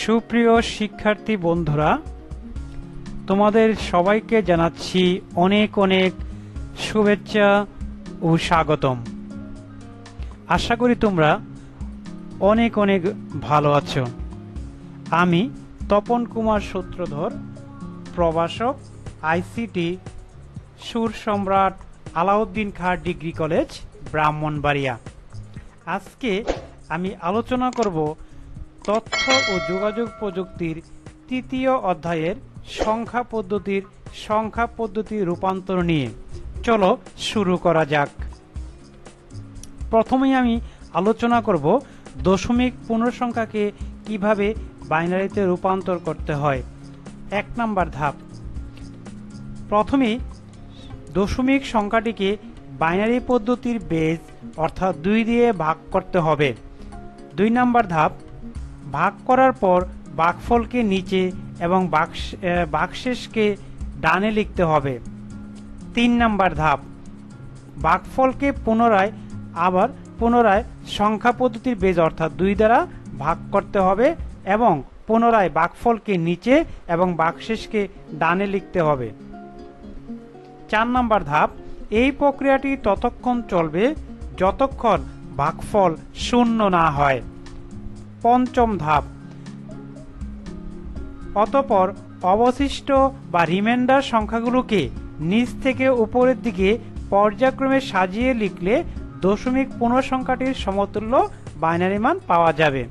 সুপ্রিয় শিক্ষার্থী বন্ধুরা, তোমাদের সবাইকে জানাচ্ছি অনেক অনেক শুভেচ্ছা ও স্বাগতম। আশা করি তোমরা অনেক অনেক ভালো আছো। আমি তপন কুমার সূত্রধর, প্রভাষক, আইসিটি, সুর সম্রাট আলাউদ্দিন খাঁ ডিগ্রি কলেজ, ব্রাহ্মণবাড়িয়া। আজকে আমি আলোচনা করব তথ্য ও যোগাযোগ প্রযুক্তির তৃতীয় অধ্যায়ের সংখ্যা পদ্ধতির রূপান্তর নিয়ে। চলো শুরু করা যাক। প্রথমেই আমি আলোচনা করব দশমিক পূর্ণসংখ্যাকে কিভাবে বাইনারিতে রূপান্তর করতে হয়। 1 নম্বর ধাপ, প্রথমে দশমিক সংখ্যাটিকে বাইনারি পদ্ধতির বেজ অর্থাৎ 2 দিয়ে ভাগ করতে হবে। 2 নম্বর ধাপ, ভাগ করার পর ভাগফলকে নিচে এবং ভাগশেষকে ডানে লিখতে হবে। 3 নম্বর ধাপ, ভাগফলকে পুনরায় সংখ্যা পদ্ধতির বেজ অর্থাৎ 2 দ্বারা ভাগ করতে হবে এবং পুনরায় ভাগফলকে নিচে এবং ভাগশেষকে ডানে লিখতে হবে। 4 নম্বর ধাপ, এই প্রক্রিয়াটি ততক্ষণ চলবে যতক্ষণ ভাগফল 0 না হয়। 5ম ধাপ, অতঃপর অবশিষ্ট বা রিমাইন্ডার সংখ্যাগুলোকে নিচ থেকে উপরের দিকে পর্যায়ক্রমে সাজিয়ে লিখলে দশমিক পূর্ণসংখ্যাটির সমতুল্য বাইনারি মান পাওয়া যাবে।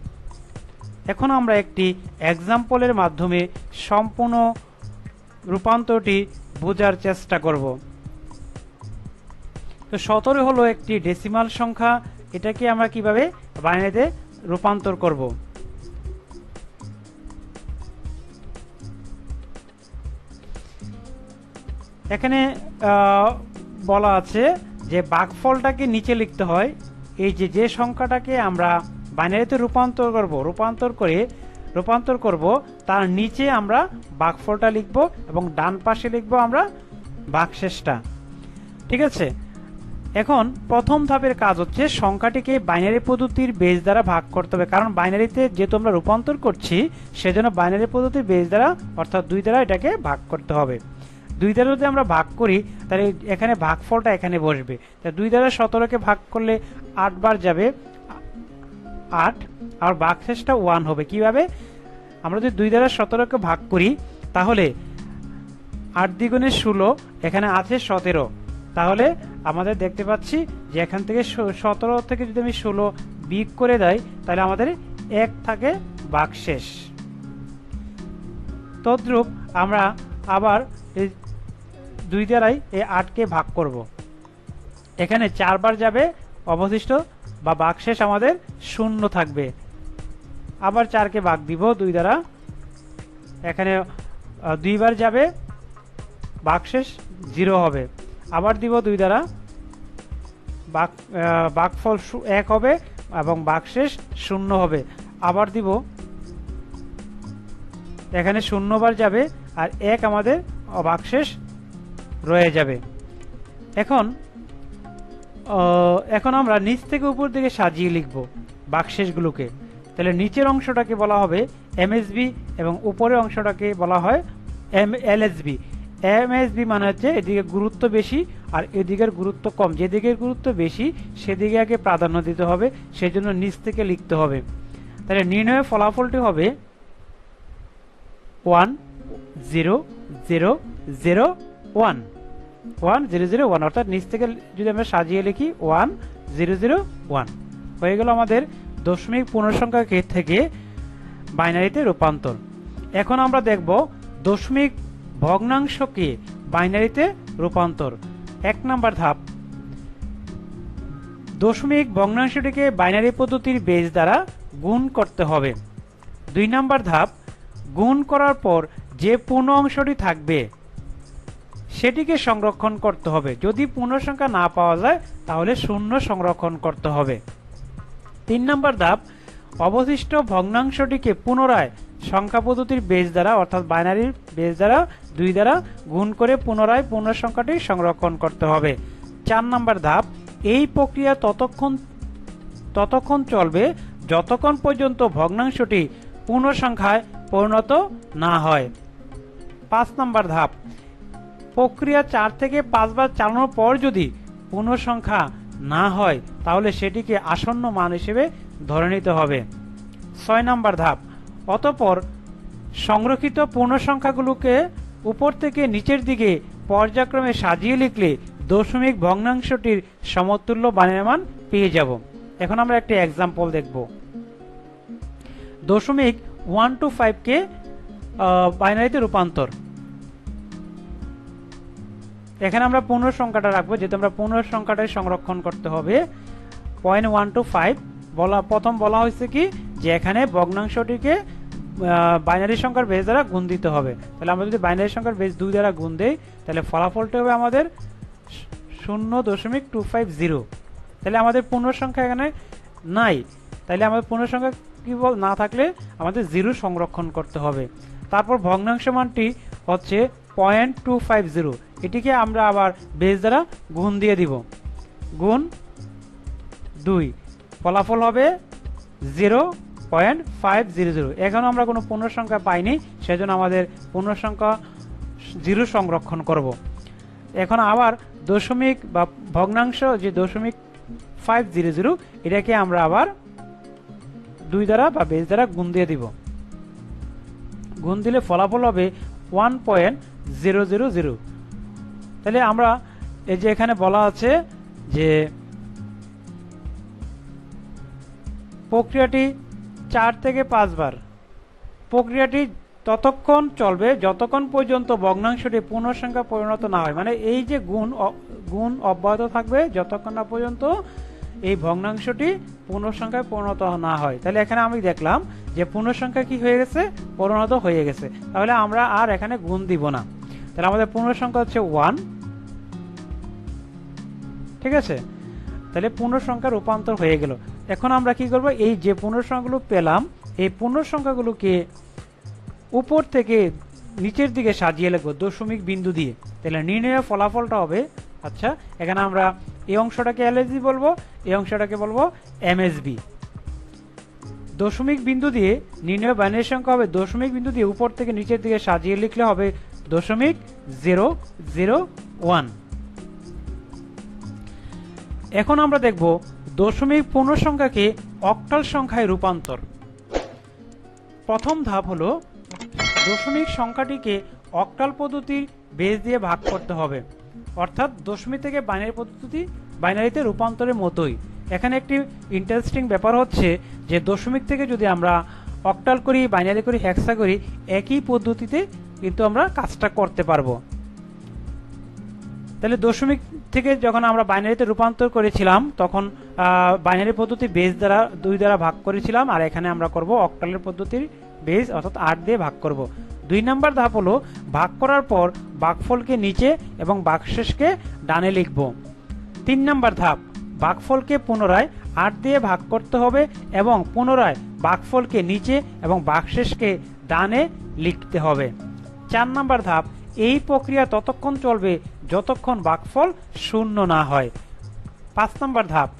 এখন আমরা একটি এক্সাম্পলের মাধ্যমে সম্পূর্ণ রূপান্তরটি বোঝার চেষ্টা করব। তো 17 হলো একটি ডেসিমাল সংখ্যা, এটাকে আমরা কিভাবে বাইনারিতে রূপান্তর করব। এখানে বলা আছে যে ভাগফলটাকে নিচে লিখতে হয়। এই যে সংখ্যাটাকে আমরা বাইনারিতে রূপান্তর করব তার নিচে আমরা ভাগফলটা লিখব এবং ডান পাশে লিখব আমরা ভাগশেষটা। ঠিক আছে, এখন প্রথম ধাপের কাজ হচ্ছে সংখ্যাটিকে বাইনারি পদ্ধতির বেজ দ্বারা ভাগ করতে হবে। কারণ বাইনারিতে যেহেতু আমরা রূপান্তর করছি সেজন্য বাইনারি পদ্ধতির বেজ দ্বারা অর্থাৎ 2 দ্বারা এটাকে ভাগ করতে হবে। 2 দ্বারা যদি আমরা ভাগ করি তাহলে এখানে ভাগফলটা এখানে বসবে। তাই 2 দ্বারা 17কে ভাগ করলে 8 বার যাবে 8, আর ভাগশেষটা 1 হবে। কিভাবে? আমরা যদি 2 দ্বারা 17কে ভাগ করি তাহলে 8 দ্বিগুণে 16, এখানে আছে 17। তাহলে আমাদের দেখতে পাচ্ছি যে এখান থেকে 17 থেকে যদি আমি 16 বিয়োগ করে দেই তাহলে আমাদের 1 থাকে ভাগশেষ। তদ্রূপ আমরা আবার এই 2 দ্বারাই এই 8কে ভাগ করব। এখানে 4 বার যাবে, অবশিষ্ট বা ভাগশেষ আমাদের 0 থাকবে। আবার 4কে ভাগ দিব 2 দ্বারা, এখানে 2 বার যাবে, ভাগশেষ 0 হবে। আবার দিব 2 দ্বারা, ভাগফল 1 হবে এবং ভাগশেষ 0 হবে। আবার দিব, এখানে 0 বার যাবে আর 1 আমাদের ভাগশেষ রয়ে যাবে। এখন আমরা নিচ থেকে উপর দিকে সাজিয়ে লিখব ভাগশেষগুলোকে। তাহলে নিচের অংশটাকে বলা হবে এমএসবি এবং উপরের অংশটাকে বলা হয় এলএসবি। এমএসবি মানে হচ্ছে এদিকে গুরুত্ব বেশি আর এদিকের গুরুত্ব কম। যেদিকের গুরুত্ব বেশি সেদিকে আগে প্রাধান্য দিতে হবে, সেজন্য নিচ থেকে লিখতে হবে। তাহলে নির্ণয়ের ফলাফলটি হবে 1 0 0 0 1 1 0 0 1, অর্থাৎ নিচ থেকে যদি আমরা সাজিয়ে লিখি 1 0 0 1 হয়ে গেল আমাদের দশমিক পূর্ণসংখ্যা থেকে বাইনারিতে রূপান্তর। এখন আমরা দেখব দশমিক ভগ্নাংশকে বাইনারিতে রূপান্তর। 1 নম্বর ধাপ, দশমিক ভগ্নাংশটিকে বাইনারি পদ্ধতির বেজ দ্বারা গুণ করতে হবে। 2 নম্বর ধাপ, গুণ করার পর যে পূর্ণ অংশটি থাকবে সেটিকে সংরক্ষণ করতে হবে। যদি পূর্ণসংখ্যা না পাওয়া যায় তাহলে 0 সংরক্ষণ করতে হবে। 3 নম্বর ধাপ, অবশিষ্ট ভগ্নাংশটিকে পুনরায় সংখ্যা পদ্ধতির বেজ দ্বারা অর্থাৎ বাইনারির বেজ দ্বারা 2 দ্বারা গুণ করে পুনরায় পূর্ণ সংখ্যাটি সংরক্ষণ করতে হবে। 4 নম্বর ধাপ, এই প্রক্রিয়া ততক্ষণ চলবে যতক্ষণ পর্যন্ত ভগ্নাংশটি পূর্ণ সংখ্যায় পরিণত না হয়। 5 নম্বর ধাপ, প্রক্রিয়া 4 থেকে 5 বার চালানোর পর যদি পূর্ণ সংখ্যা না হয় তাহলে সেটিকে আসন্ন মান হিসেবে ধরে নিতে হবে। 6 নম্বর ধাপ, অতঃপর সংরক্ষিত পূর্ণ সংখ্যাগুলোকে উপর থেকে নিচের দিকে পর্যায়ক্রমে সাজিয়ে লিখলে দশমিক ভগ্নাংশটির সমতুল্য বাইনারি মান পেয়ে যাব। এখন আমরা একটা এক্সাম্পল দেখব। দশমিক 125 কে বাইনারিতে রূপান্তর। এখানে আমরা পূর্ণ সংখ্যাটা রাখবো, যেহেতু আমরা পূর্ণ সংখ্যাটাই সংরক্ষণ করতে হবে। 0.125 প্রথম বলা হয়েছে কি যে এখানে ভগ্নাংশটিকে বাইনারি সংখ্যার বেস দ্বারা গুণ দিতে হবে। তাহলে আমরা যদি বাইনারি সংখ্যার বেস 2 দ্বারা গুণ দেই তাহলে ফলাফলটা হবে আমাদের 0.250। তাহলে আমাদের পূর্ণ সংখ্যা এখানে নাই, তাহলে আমাদের পূর্ণ সংখ্যা কি না থাকলে আমাদের 0 সংরক্ষণ করতে হবে। তারপর ভগ্নাংশ মানটি হচ্ছে 0.250, এটিকে আমরা আবার বেস দ্বারা গুণ দিয়ে দিব, গুণ 2, ফলাফল হবে 0.500। এখন আমরা কোনো পূর্ণ সংখ্যা পাইনি, সেজন্য আমাদের পূর্ণ সংখ্যা 0 সংরক্ষণ করব। এখন আবার দশমিক বা ভগ্নাংশ যে 0.500 এটাকে আমরা আবার 2 দ্বারা বা বেস দ্বারা গুণ দিয়ে দিব, গুণ দিলে ফলাফল হবে 1.000। তাহলে আমরা এই যে এখানে বলা আছে যে প্রক্রিয়াটি 4 থেকে 5 বার, প্রক্রিয়াটি ততক্ষণ চলবে যতক্ষণ পর্যন্ত ভগ্নাংশটি পূর্ণ সংখ্যা পরিণত না হয়। মানে এই যে গুণ অব্যাহত থাকবে যতক্ষণ না পর্যন্ত এই ভগ্নাংশটি পূর্ণ সংখ্যায় পরিণত না হয়। তাহলে এখানে আমি দেখলাম যে পূর্ণ সংখ্যা কি হয়ে গেছে, পরিণত হয়ে গেছে। তাহলে আমরা আর এখানে গুণ দিব না। তাহলে আমাদের পূর্ণ সংখ্যা হচ্ছে 1, ঠিক আছে। তাহলে পূর্ণ সংখ্যা রূপান্তর হয়ে গেল। এখন আমরা কি করব, এই যে পূর্ণ সংখ্যাগুলো পেলাম এই পূর্ণ সংখ্যাগুলোকে উপর থেকে নিচের দিকে সাজিয়ে লিখব দশমিক বিন্দু দিয়ে। তাহলে নির্ণয়ের ফলাফলটা হবে, আচ্ছা এখানে আমরা এই অংশটাকে এলএসবি বলবো, এই অংশটাকে বলবো এমএসবি। দশমিক বিন্দু দিয়ে নির্ণয় বাইনারি সংখ্যা হবে, দশমিক বিন্দু দিয়ে উপর থেকে নিচের দিকে সাজিয়ে লিখলে হবে 0.001। এখন আমরা দেখব দশমিক পূর্ণ সংখ্যাকে অক্টাল সংখ্যায় রূপান্তর। প্রথম ধাপ হলো দশমিক সংখ্যাটিকে অক্টাল পদ্ধতির বেস দিয়ে ভাগ করতে হবে, অর্থাৎ দশমিক থেকে বাইনারিতে রূপান্তরের মতোই। এখানে একটি ইন্টারেস্টিং ব্যাপার হচ্ছে যে দশমিক থেকে যদি আমরা অক্টাল করি, বাইনারি করি, হেক্সা করি, একই পদ্ধতিতে কিন্তু আমরা কাজটা করতে পারবো। তাহলে দশমিক থেকে যখন আমরা বাইনারিতে রূপান্তর করেছিলাম তখন বাইনারি পদ্ধতি বেস দ্বারা 2 দ্বারা ভাগ করেছিলাম, আর এখানে আমরা করব অক্টালের পদ্ধতির বেস অর্থাৎ 8 দিয়ে ভাগ করব। 2 নম্বর ধাপ হলো ভাগ করার পর ভাগফলকে নিচে এবং ভাগশেষকে ডানে লিখব। 3 নম্বর ধাপ, ভাগফলকে পুনরায় 8 দিয়ে ভাগ করতে হবে এবং পুনরায় ভাগফলকে নিচে এবং ভাগশেষকে ডানে লিখতে হবে। 4 নম্বর ধাপ, এই প্রক্রিয়া ততক্ষণ চলবে যতক্ষণ ভাগফল 0 না হয়। 5 নম্বর ধাপ,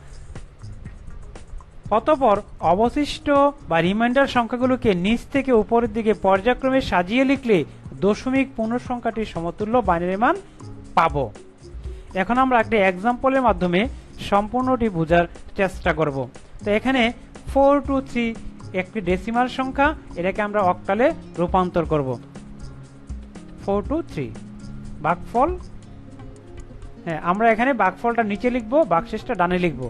অতঃপর অবশিষ্ট বা রিমাইন্ডার সংখ্যাগুলোকে নিচ থেকে উপরের দিকে পর্যায়ক্রমে সাজিয়ে লিখলে দশমিক পূর্ণ সংখ্যাটির সমতুল্য বাইনারি মান পাবো। এখন আমরা একটা এক্সাম্পলের মাধ্যমে সম্পূর্ণটি বোঝার চেষ্টা করব। তো এখানে 423 একটি ডেসিমাল সংখ্যা, এটাকে আমরা অক্টালে রূপান্তর করব। 423 ভাগফল, হ্যাঁ আমরা এখানে ভাগফলটা নিচে লিখব, ভাগশেষটা ডানে লিখব।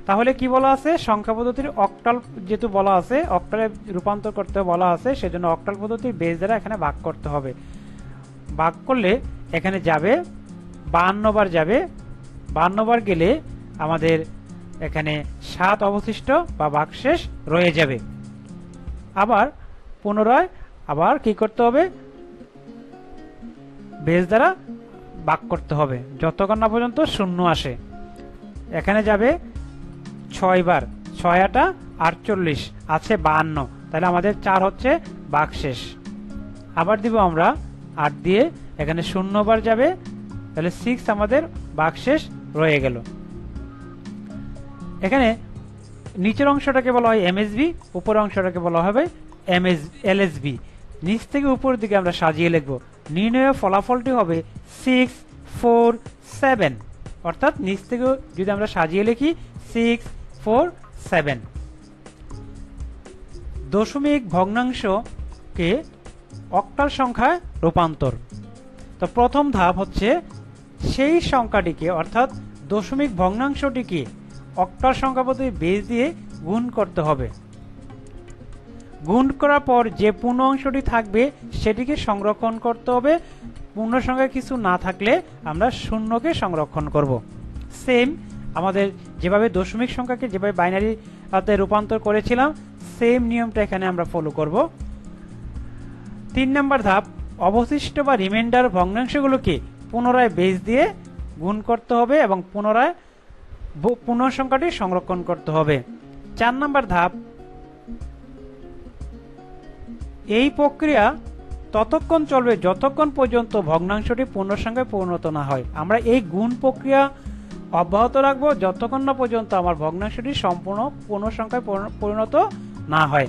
তাহলে কি বলা আছে, সংখ্যা পদ্ধতির অক্টাল যেহেতু বলা আছে, অক্টালে রূপান্তর করতে বলা আছে, সেজন্য অক্টাল পদ্ধতির বেস দ্বারা এখানে ভাগ করতে হবে। ভাগ করলে এখানে যাবে 52 বার যাবে, 52 বার গেলে আমাদের এখানে 7 অবশিষ্ট বা ভাগশেষ রয়ে যাবে। আবার পুনরায় আবার কি করতে হবে, বেস দ্বারা ভাগ করতে হবে যতক্ষণ না পর্যন্ত 0 আসে। এখানে যাবে 6 বার, 6 8 48 আছে 52, তাহলে আমাদের 4 হচ্ছে ভাগশেষ। আবার দিব আমরা 8 দিয়ে, এখানে 0 বার যাবে, তাহলে 6 আমাদের ভাগশেষ রয়ে গেল। এখানে নিচের অংশটাকে বলা হয় এমএসবি, উপরের অংশটাকে বলা হবে এলএসবি, নিচ থেকে উপরের দিকে আমরা সাজিয়ে লিখব। নির্ণয় ফলাফলটি হবে 6 4 7, অর্থাৎ নিচ থেকে যদি আমরা সাজিয়ে লিখি 6 4 7। দশমিক ভগ্নাংশকে অক্টাল সংখ্যায় রূপান্তর। তো প্রথম ধাপ হচ্ছে সেই সংখ্যাটিকে অর্থাৎ দশমিক ভগ্নাংশটিকে অক্টাল সংখ্যা পদ্ধতি বেস দিয়ে গুণ করতে হবে। গুণ করার পর যে পূর্ণ অংশটি থাকবে সেটিকে সংরক্ষণ করতে হবে। পূর্ণ সংখ্যা কিছু না থাকলে আমরা শূন্যকে সংরক্ষণ করব। সেম আমাদের যেভাবে দশমিক সংখ্যাকে যেভাবে বাইনারিতে রূপান্তর করেছিলাম সেম নিয়মটা এখানে আমরা ফলো করব। 3 নম্বর ধাপ, অবশিষ্ট বা রিমাইন্ডার ভগ্নাংশগুলোকে পুনরায় বেস দিয়ে গুণ করতে হবে এবং পুনরায় পূর্ণ সংখ্যাটি সংরক্ষণ করতে হবে। 4 নম্বর ধাপ, এই প্রক্রিয়া ততক্ষণ চলবে যতক্ষণ পর্যন্ত ভগ্নাংশটি পূর্ণ সংখ্যায় পরিণত না হয়। আমরা এই গুণ প্রক্রিয়া অব্যাহত রাখবো যতক্ষণ না পর্যন্ত আমার ভগ্নাংশটি সম্পূর্ণ পূর্ণ সংখ্যায় পরিণত না হয়।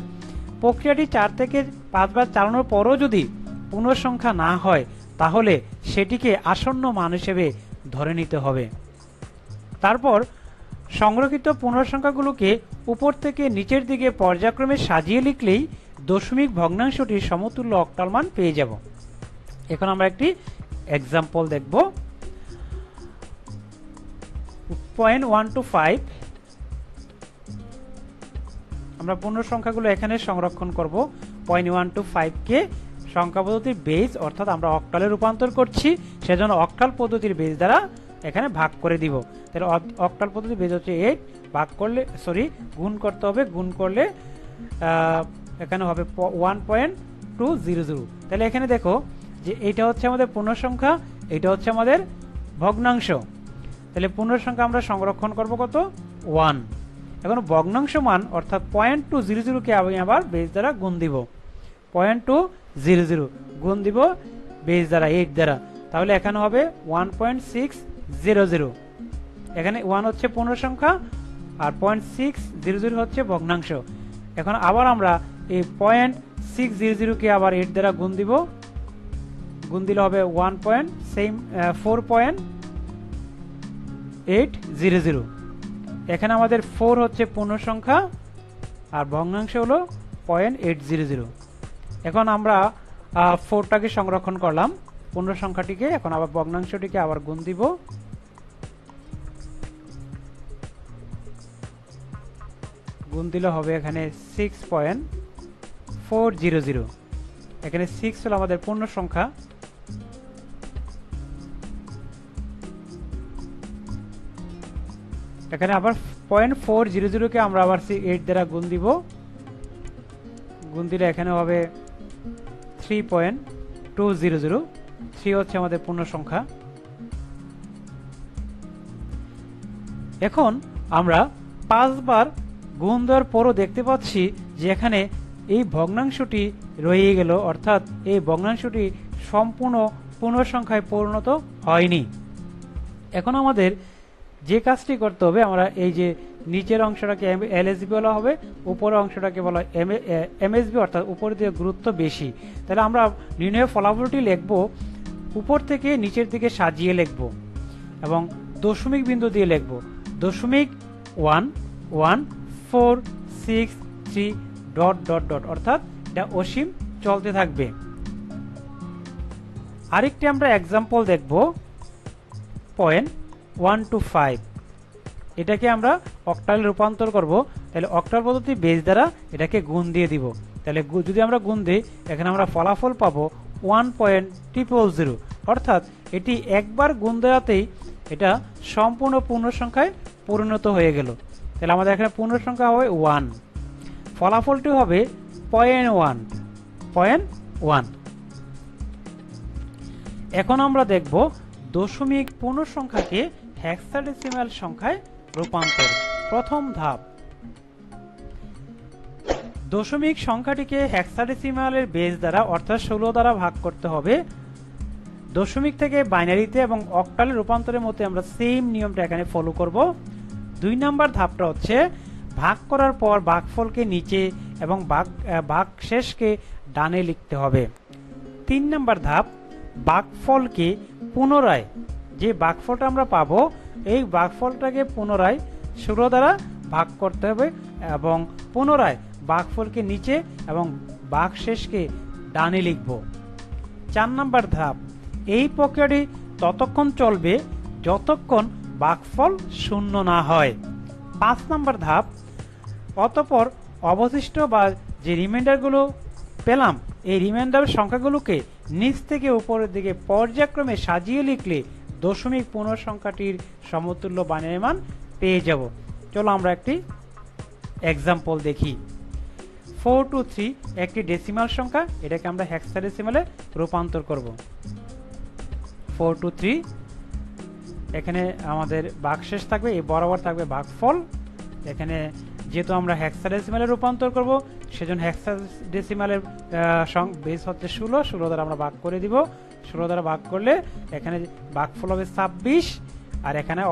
প্রক্রিয়াটি 4 থেকে 5 বার চালানোর পরও যদি পূর্ণ সংখ্যা না হয় তাহলে সেটিকে আসন্ন মান হিসেবে ধরে নিতে হবে। তারপর সংরক্ষিত পূর্ণ সংখ্যাগুলোকে উপর থেকে নিচের দিকে পর্যায়ক্রমে সাজিয়ে লিখলেই দশমিক ভগ্নাংশটির সমতুল্য অক্টাল মান পেয়ে যাব। এখন আমরা একটি এক্সাম্পল দেখব। 0.125 আমরা পূর্ণ সংখ্যাগুলো এখানে সংরক্ষণ করব। 0.125 কে সংখ্যা পদ্ধতির বেস অর্থাৎ আমরা অক্টালে রূপান্তর করছি, সেজন্য অক্টাল পদ্ধতির বেস দ্বারা এখানে ভাগ করে দিব। তাহলে অক্টাল পদ্ধতির বেস হচ্ছে 8, ভাগ করলে গুণ করতে হবে, গুণ করলে এখানে হবে 1.200। তাহলে এখানে দেখো যে এটা হচ্ছে আমাদের পূর্ণ সংখ্যা, এটা হচ্ছে আমাদের ভগ্নাংশ। তাহলে পূর্ণ সংখ্যা আমরা সংরক্ষণ করব কত 1। এখন ভগ্নাংশ মান অর্থাৎ 0.200 কে আমি আবার বেস দ্বারা গুণ দিব। 0.200 গুণ দিব বেস দ্বারা 8 দ্বারা, তাহলে এখানে হবে 1.600। এখানে 1 হচ্ছে পূর্ণ সংখ্যা আর 0.600 হচ্ছে ভগ্নাংশ। এখন আবার আমরা এই 0.600 কে আবার 8 দ্বারা গুণ দিব, গুণ দিলে হবে 4.800। এখানে আমাদের 4 হচ্ছে পূর্ণ সংখ্যা আর ভগ্নাংশ হলো 0.800। এখন আমরা 4টাকে সংরক্ষণ করলাম পূর্ণ সংখ্যাটিকে, এখন আবার ভগ্নাংশটিকে আবার গুণ দিব, গুণ দিলে হবে এখানে 6.400। এখানে 6 হলো আমাদের পূর্ণ সংখ্যা, এখানে আবার 0.400 কে আমরা আবার 8 দ্বারা গুণ দিব, গুণ দিলে এখানে হবে 3.200। 3 হচ্ছে আমাদের পূর্ণ সংখ্যা। এখন আমরা 5 বার গুণ দেওয়ার পরও দেখতে পাচ্ছি যে এখানে এই ভগ্নাংশটি রয়ে গেল, অর্থাৎ এই ভগ্নাংশটি সম্পূর্ণ পূর্ণ সংখ্যায় পরিণত হয়নি। এখন আমাদের যে কাজটি করতে হবে, আমরা এই যে নিচের অংশটাকে এলএসবি বলা হবে, উপরের অংশটাকে বলা হয় এমএসবি, অর্থাৎ উপরের দিকে গুরুত্ব বেশি। তাহলে আমরা নির্ণয় ফলাফলটি লিখব উপর থেকে নিচের দিকে সাজিয়ে লিখব এবং দশমিক বিন্দু দিয়ে লিখব 0.11463 ... অর্থাৎ এটা অসীম চলতে থাকবে। আরেকটি আমরা এক্সাম্পল দেখব 0.125, এটাকে আমরা অক্টালে রূপান্তর করব। তাহলে অক্টাল পদ্ধতি বেস দ্বারা এটাকে গুণ দিয়ে দিব। তাহলে যদি আমরা গুণ দিই এখানে আমরা ফলাফল পাবো 1.000, অর্থাৎ এটি একবার গুণ দেওয়াতেই এটা সম্পূর্ণ পূর্ণ সংখ্যায় পরিণত হয়ে গেল। তাহলে আমাদের এখানে পূর্ণ সংখ্যা হবে 1, ফলাফলটি হবে 0.1। এখন আমরা দেখব দশমিক পূর্ণ সংখ্যাকে হেক্সাডেসিমাল সংখ্যায় রূপান্তর। প্রথম ধাপ, দশমিক সংখ্যাটিকে হেক্সাডেসিমালের বেস দ্বারা অর্থাৎ 16 দ্বারা ভাগ করতে হবে। দশমিক থেকে বাইনারিতে এবং অক্টালে রূপান্তরের মধ্যে আমরা সেম নিয়মটা এখানে ফলো করব। 2 নম্বর ধাপটা হচ্ছে ভাগ করার পর ভাগফলকে নিচে এবং ভাগশেষকে ডানে লিখতে হবে। 3 নম্বর ধাপ, ভাগফলকে পুনরায়, যে ভাগফলটা আমরা পাবো এই ভাগফলটাকে পুনরায় 16 দ্বারা ভাগ করতে হবে এবং পুনরায় ভাগফলকে নিচে এবং ভাগশেষকে ডানে লিখব। 4 নম্বর ধাপ, এই প্রক্রিয়াটি ততক্ষণ চলবে যতক্ষণ ভাগফল শূন্য না হয়। 5 নম্বর ধাপ, অতঃপর অবশিষ্ট বা যে রিমাইন্ডারগুলো পেলাম এই রিমাইন্ডার সংখ্যাগুলোকে নিচ থেকে উপরের দিকে পর্যায়ক্রমে সাজিয়ে লিখলে দশমিক পূর্ণ সংখ্যাটির সমতুল্য বাইনারি মান পেয়ে যাব। চলো আমরা একটি এক্সাম্পল দেখি। 423 একটি ডেসিমাল সংখ্যা, এটাকে আমরা হেক্সাডেসিমালে রূপান্তর করব। 423 এখানে আমাদের ভাগশেষ থাকবে, এই বরাবর থাকবে ভাগফল। এখানে যেহেতু আমরা হেক্সাডেসিমালে রূপান্তর করব সেজন্য হেক্সাডেসিমালের বেস হচ্ছে 16 দ্বারা আমরা ভাগ করে দিব। 16 দ্বারা ভাগ করলে এখানে ভাগফল হবে 26 আর এখানে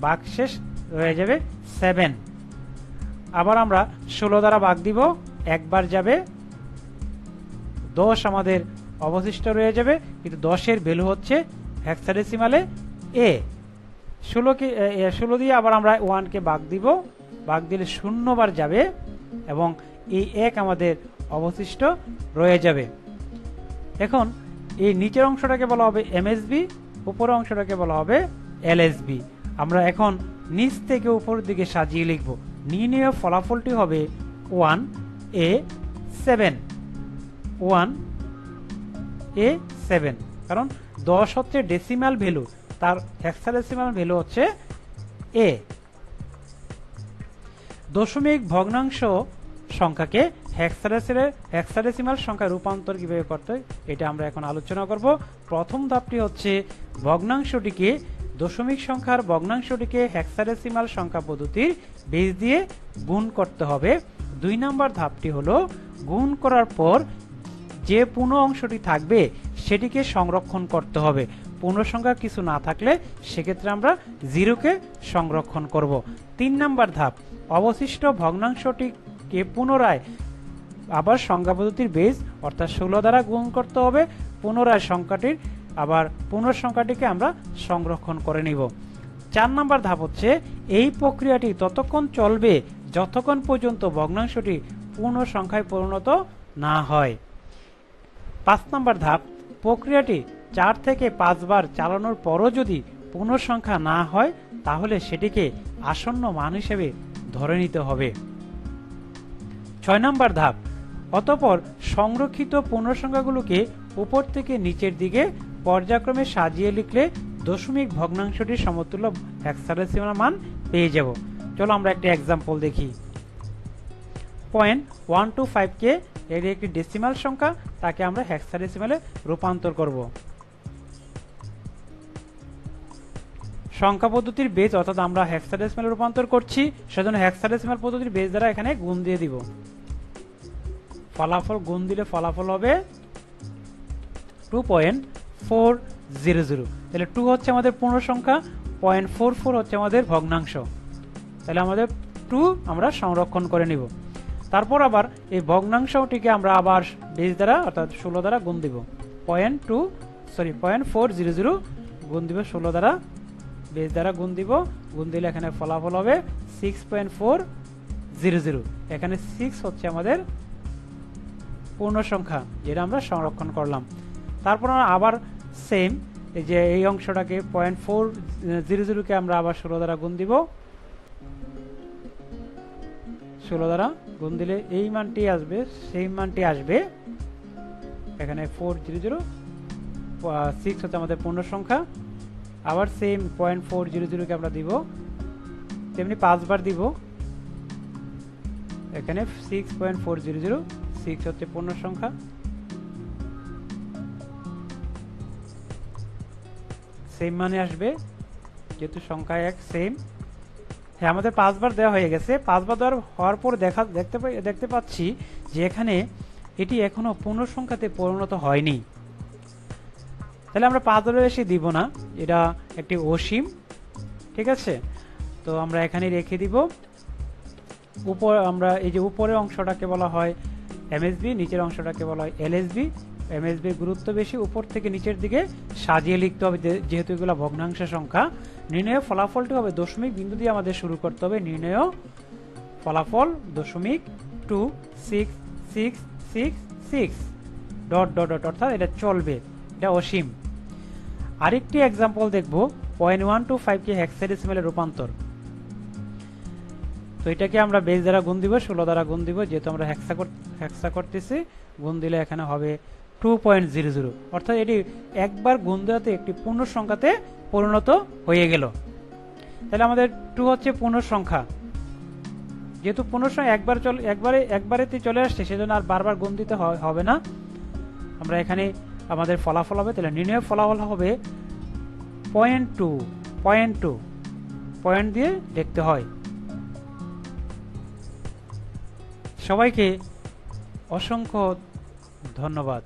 ভাগশেষ হয়ে যাবে 7। আবার আমরা 16 দ্বারা ভাগ দিব, একবার যাবে, 10 আমাদের অবশিষ্ট রয়ে যাবে, কিন্তু 10-এর ভ্যালু হচ্ছে হেক্সাডেসিমালে a। 16 দিয়ে আবার আমরা 1-কে ভাগ দিব, ভাগ দিলে 0 বার যাবে এবং এই 1 আমাদের অবশিষ্ট রয়ে যাবে। এখন এই নিচের অংশটাকে বলা হবে এমএসবি, উপরের অংশটাকে বলা হবে এলএসবি। আমরা এখন নিচ থেকে উপরের দিকে সাজিয়ে লিখব। নির্ণয় ফলাফলটি হবে 1A7, 1A7, কারণ 10 হচ্ছে ডেসিমাল ভ্যালু, তার হেক্সাডেসিমাল ভ্যালু হচ্ছে a। দশমিক ভগ্নাংশ সংখ্যাকে হেক্সাডেসিমাল সংখ্যায় রূপান্তর কিভাবে করতে হয় এটা আমরা এখন আলোচনা করব। প্রথম ধাপটি হচ্ছে ভগ্নাংশটিকে, দশমিক সংখ্যার ভগ্নাংশটিকে হেক্সাডেসিমাল সংখ্যা পদ্ধতির বেস দিয়ে গুণ করতে হবে। 2 নম্বর ধাপটি হলো গুণ করার পর যে পূর্ণ অংশটি থাকবে সেটিকে সংরক্ষণ করতে হবে। পূর্ণ সংখ্যা কিছু না থাকলে সেক্ষেত্রে আমরা 0-কে সংরক্ষণ করব। 3 নম্বর ধাপ, অবশিষ্ট ভগ্নাংশটিকে পুনরায় আবার সংখ্যা পদ্ধতির বেস অর্থাৎ 16 দ্বারা গুণ করতে হবে। পুনরায় সংখ্যাটির আবার পূর্ণ সংখ্যাটিকে আমরা সংরক্ষণ করে নিব। 4 নম্বর ধাপ হচ্ছে এই প্রক্রিয়াটি ততক্ষণ চলবে যতক্ষণ পর্যন্ত ভগ্নাংশটি পূর্ণ সংখ্যায় পরিণত না হয়। 5 নম্বর ধাপ, প্রক্রিয়াটি 4 থেকে 5 বার চালানোর পরও যদি পূর্ণ সংখ্যা না হয় তাহলে সেটিকে আসন্ন মান হিসেবে ধরে নিতে হবে। 6 নম্বর ধাপ, অতঃপর সংরক্ষিত পূর্ণ সংখ্যাগুলোকে উপর থেকে নিচের দিকে পর্যায়ক্রমে সাজিয়ে লিখলে দশমিক ভগ্নাংশটির সমতুল্য হেক্সাডেসিমাল মান পেয়ে যাব। চলো আমরা একটা এক্সাম্পল দেখি। 0.125 এর একটি ডেসিমাল সংখ্যা, তাকে আমরা হেক্সাডেসিমালে রূপান্তর করব। সংখ্যা পদ্ধতির বেস অর্থাৎ আমরা হেক্সাডেসিমালে রূপান্তর করছি সেজন্য হেক্সাডেসিমাল পদ্ধতির বেস দ্বারা এখানে গুণ দিয়ে দিব। ফলাফল গুণ দিলে ফলাফল হবে 2.400। তাহলে 2 হচ্ছে আমাদের পূর্ণ সংখ্যা, 0.44 হচ্ছে আমাদের ভগ্নাংশ। তাহলে আমাদের 2 আমরা সংরক্ষণ করে নিব। তারপর আবার এই ভগ্নাংশটিকে আমরা আবার বেস দ্বারা অর্থাৎ 16 দ্বারা গুণ দিব। 0.400 গুণ দিব 16 দ্বারা, বেস দ্বারা গুণ দিব, গুণ দিলে এখানে ফলাফল হবে 6.400। এখানে 6 হচ্ছে আমাদের পূর্ণ সংখ্যা যেটা আমরা সংরক্ষণ করলাম। তারপর আমরা আবার সেম এই যে এই অংশটাকে 0.400-কে আমরা আবার 16 দ্বারা গুণ দিব। 16 দ্বারা গুণ দিলে এই মানটি আসবে, সেই মানটি আসবে। এখানে 400, 6 হচ্ছে আমাদের পূর্ণ সংখ্যা। আবার সেম 0.400-কে আমরা দিব, তেমনি 5 বার দিব। এখানে 6.400, 6 হচ্ছে পূর্ণ সংখ্যা। সেম মানে আসবে যেহেতু সংখ্যা এক সেম। হ্যাঁ, আমাদের 5 বার দেওয়া হয়ে গেছে। 5 বার দেওয়ার হওয়ার পর দেখতে পাচ্ছি যে এখানে এটি এখনো পূর্ণ সংখ্যাতে পরিণত হয়নি। তাহলে আমরা 5 বারের বেশি দিব না, এটা একটি অসীম। ঠিক আছে, তো আমরা এখানে রেখে দিব। উপর আমরা এই যে উপরের অংশটাকে বলা হয় এমএসবি, নিচের অংশটাকে বলা হয় এলএসবি। এমএসবির গুরুত্ব বেশি, উপর থেকে নিচের দিকে সাজিয়ে লিখতে হবে যেহেতু এগুলো ভগ্নাংশ সংখ্যা। নির্ণয় ফলাফলটি হবে দশমিক বিন্দু দিয়ে আমাদের শুরু করতে হবে। নির্ণয় ফলাফল .266666 ডট ডট ডট, অর্থাৎ এটা চলবে, এটা অসীম। আরেকটি এক্সাম্পল দেখব 0.125 কে হেক্সাডেসিমেলে রূপান্তর। তো এটাকে আমরা বেস দ্বারা গুণ দিব, 16 দ্বারা গুণ দিব, যেহেতু আমরা হেক্সা করতেছি, গুণ দিলে এখানে হবে 2.00, অর্থাৎ এটি একবার গুণ দেওয়াতে একটি পূর্ণ সংখ্যাতে পরিণত হয়ে গেল। তাহলে আমাদের 2 হচ্ছে পূর্ণ সংখ্যা, যেহেতু পূর্ণ সংখ্যা একবারেতে চলে আসছে, সেজন্য আর বারবার গুণ দিতে হবে না। আমরা এখানে আমাদের ফলাফল হবে, তাহলে নির্ণয় ফলাফল হবে 0.2 পয়েন্ট দিয়ে লিখতে হয়। সবাইকে অসংখ্য ধন্যবাদ।